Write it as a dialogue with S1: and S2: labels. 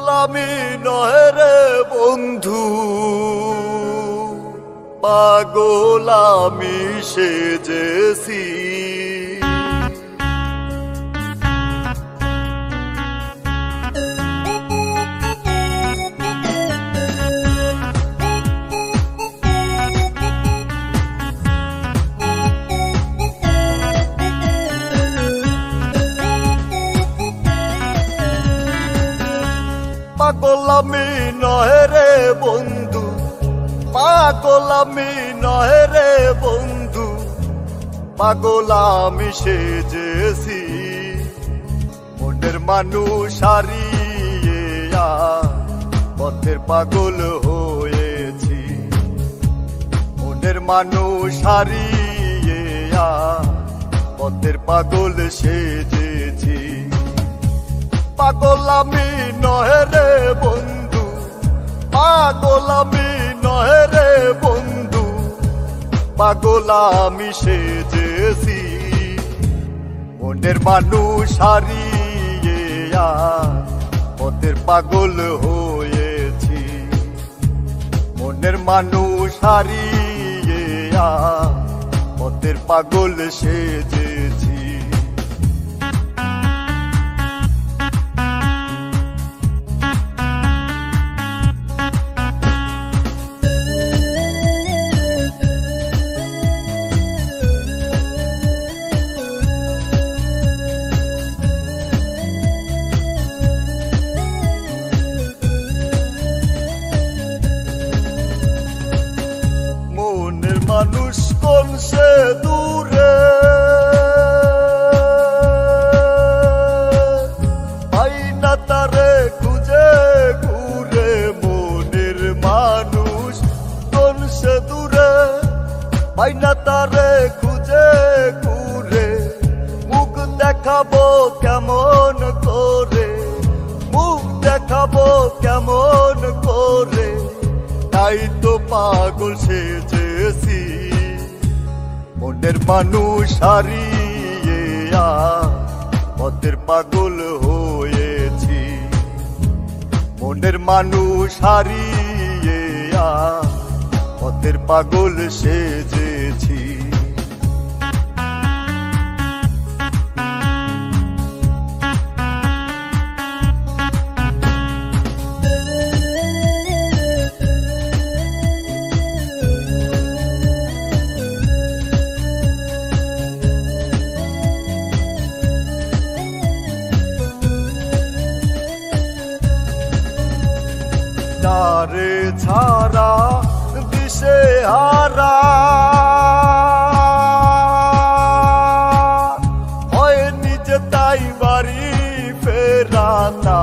S1: আমি নয় রে বন্ধু, পাগল আমি সেজেছি। পাগল আমি নয় রে বন্ধু, পাগল আমি নয় রে বন্ধু, পাগল আমি সেজেছি। মনের মানুষ হারিয়ে পথের পাগল হয়েছি। মনের মানুষ হারিয়ে পথের পাগল সেজেছি। পাগল আমি নয় রে বন্ধু, পাগল আমি নয় রে বন্ধু, পাগল আমি সেজেছি। মনের মানুষ হারিয়ে পথের পাগল হয়েছি। মনের মানুষ হারিয়ে পথের পাগল সেজেছি। মনের মানুষ কোন সে দূরে, পাই না তারে খুঁজে ঘুরে। মনের মানুষ কোন সে দূরে, পাই না তারে খুঁজে ঘুরে। মুখ দেখাবো কেমন করে, মুখ দেখাবো কেমন করে, তাই তো পাগল সেজেছি। মনের মানুষ হারিয়ে পথের পাগল হয়েছি। মনের মানুষ হারিয়ে পথের পাগল সেজেছি। তারে ছাড়া দিশে হারা, হয় নিজে তাই বাড়ি ফেরা।